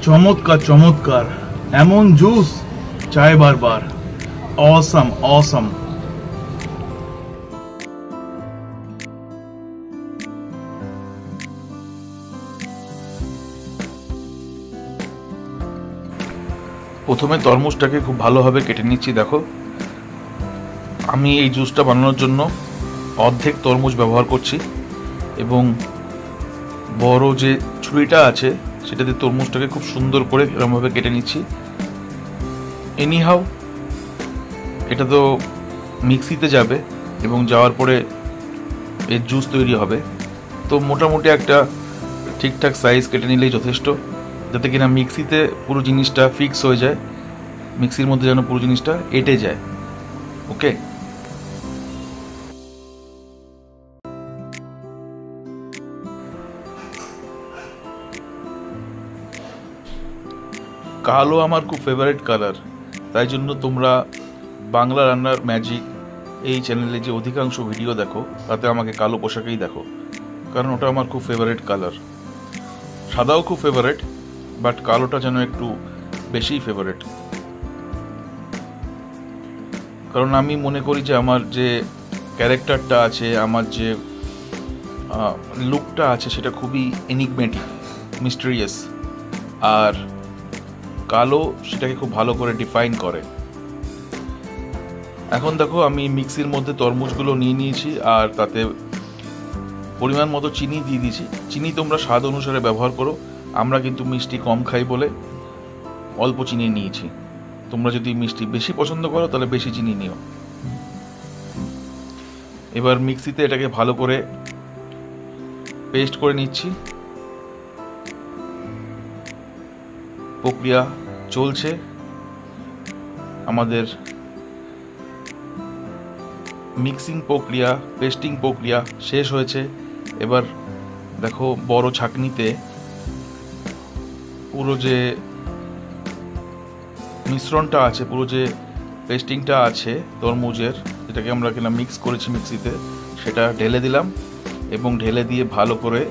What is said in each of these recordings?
চমৎকার চমৎকার, এমন জুস চাই বারবার। Awesome awesome. প্রথমে তরমুজটাকে খুব ভালোভাবে কেটে নিচ্ছি। দেখো, আমি এই জুসটা বানানোর জন্য অর্ধেক তরমুজ ব্যবহার করছি এবং বড় যে ছুরিটা আছে সেটাতে তরমুজটাকে খুব সুন্দর করে এরকমভাবে কেটে নিচ্ছি। এনিহাউ এটা তো মিক্সিতে যাবে এবং যাওয়ার পরে এর জুস তৈরি হবে। তো মোটামুটি একটা ঠিকঠাক সাইজ কেটে নিলেই যথেষ্ট, যাতে কিনা মিক্সিতে পুরো জিনিসটা ফিক্স হয়ে যায়, মিক্সির মধ্যে যেন পুরো জিনিসটা এঁটে যায়। ওকে, কালো আমার খুব ফেভারিট কালার, তাই জন্য তোমরা বাংলা রান্নার ম্যাজিক এই চ্যানেলে যে অধিকাংশ ভিডিও দেখো তাতে আমাকে কালো পোশাকেই দেখো, কারণ ওটা আমার খুব ফেভারিট কালার। সাদাও খুব ফেভারিট, বাট কালোটা যেন একটু বেশিই ফেভারিট, কারণ আমি মনে করি যে আমার যে ক্যারেক্টারটা আছে, আমার যে লুকটা আছে সেটা খুবই এনিগমেটিক, মিস্টেরিয়াস, আর কালো সেটাকে খুব ভালো করে ডিফাইন করে। এখন দেখো, আমি মিক্সির মধ্যে তরমুজগুলো নিয়ে নিয়েছি আর তাতে পরিমাণ মতো চিনি দিয়ে দিয়েছি। চিনি তোমরা স্বাদ অনুসারে ব্যবহার করো, আমরা কিন্তু মিষ্টি কম খাই বলে অল্প চিনি নিয়েছি। তোমরা যদি মিষ্টি বেশি পছন্দ করো তাহলে বেশি চিনি নিও। এবার মিক্সিতে এটাকে ভালো করে পেস্ট করে নিচ্ছি। প্রক্রিয়া চলছে, আমাদের মিক্সিং প্রক্রিয়া, পেস্টিং প্রক্রিয়া শেষ হয়েছে। এবার দেখো, বড় ছাঁকনিতে পুরো যে মিশ্রণটা আছে, পুরো যে পেস্টিংটা আছে তরমুজের, যেটাকে আমরা কিনা মিক্স করেছি মিক্সিতে, সেটা ঢেলে দিলাম এবং ঢেলে দিয়ে ভালো করে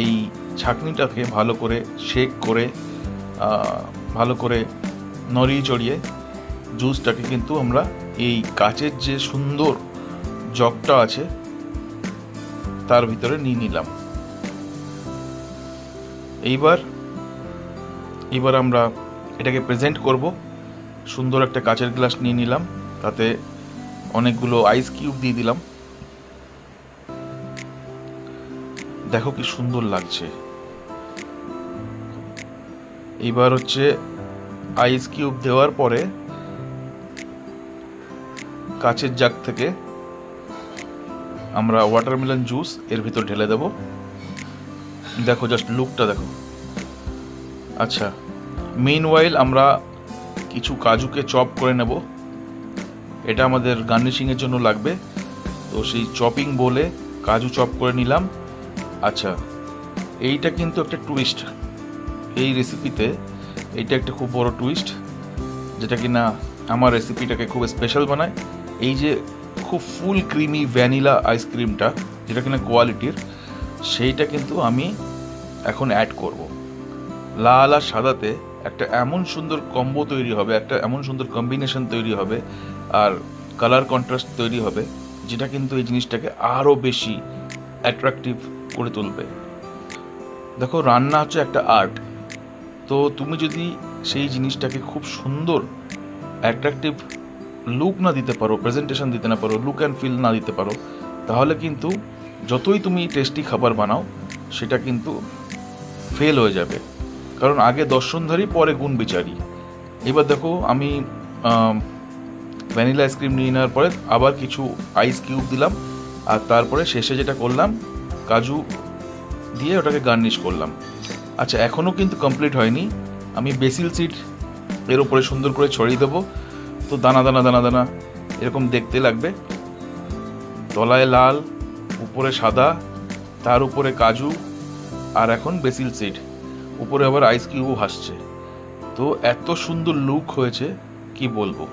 এই ছাঁকনিটাকে ভালো করে শেক করে ভালো করে নড়িয়ে চড়িয়ে জুসটাকে কিন্তু আমরা এই কাচের যে সুন্দর জগটা আছে তার ভিতরে নিয়ে নিলাম। এইবার আমরা এটাকে প্রেজেন্ট করব। সুন্দর একটা কাচের গ্লাস নিয়ে নিলাম, তাতে অনেকগুলো আইস কিউব দিয়ে দিলাম। দেখো কি সুন্দর লাগছে। এইবার হচ্ছে আইস কিউব দেওয়ার পরে কাচের জাগ থেকে আমরা ওয়াটারমেলন জুস এর ভিতর ঢেলে দেব। দেখো, জাস্ট লুকটা দেখো। আচ্ছা, মেইনওয়াইল আমরা কিছু কাজুকে চপ করে নেব, এটা আমাদের গার্নিশিং এর জন্য লাগবে। তো সেই চপিং বলে কাজু চপ করে নিলাম। আচ্ছা, এইটা কিন্তু একটা টুইস্ট এই রেসিপিতে, এইটা একটা খুব বড় টুইস্ট, যেটা কিনা আমার রেসিপিটাকে খুব স্পেশাল বানায়। এই যে খুব ফুল ক্রিমি ভ্যানিলা আইসক্রিমটা, যেটা কিনা কোয়ালিটির, সেইটা কিন্তু আমি এখন অ্যাড করব। লাল আর সাদাতে একটা এমন সুন্দর কম্বো তৈরি হবে, একটা এমন সুন্দর কম্বিনেশন তৈরি হবে, আর কালার কন্ট্রাস্ট তৈরি হবে, যেটা কিন্তু এই জিনিসটাকে আরও বেশি অ্যাট্রাকটিভ করে তুলবে। দেখো, রান্না হচ্ছে একটা আর্ট। তো তুমি যদি সেই জিনিসটাকে খুব সুন্দর অ্যাট্রাকটিভ লুক না দিতে পারো, প্রেজেন্টেশন দিতে না পারো, লুক অ্যান্ড ফিল না দিতে পারো, তাহলে কিন্তু যতই তুমি টেস্টি খাবার বানাও সেটা কিন্তু ফেল হয়ে যাবে, কারণ আগে দর্শনধারী পরে গুণ বিচারি। এবার দেখো, আমি ভ্যানিলা আইসক্রিম নিয়ে নেওয়ার পরে আবার কিছু আইস কিউব দিলাম, আর তারপরে শেষে যেটা করলাম, কাজু দিয়ে ওটাকে গার্নিশ করলাম। আচ্ছা, এখনও কিন্তু কমপ্লিট হয়নি। আমি বেসিল সিড এর উপরে সুন্দর করে ছড়িয়ে দেবো। তো দানা দানা দানা দানা এরকম দেখতে লাগবে, তলায় লাল, উপরে সাদা, তার উপরে কাজু, আর এখন বেসিল সিড, উপরে আবার আইস কিউবও ভাসছে। তো এত সুন্দর লুক হয়েছে কি বলবো।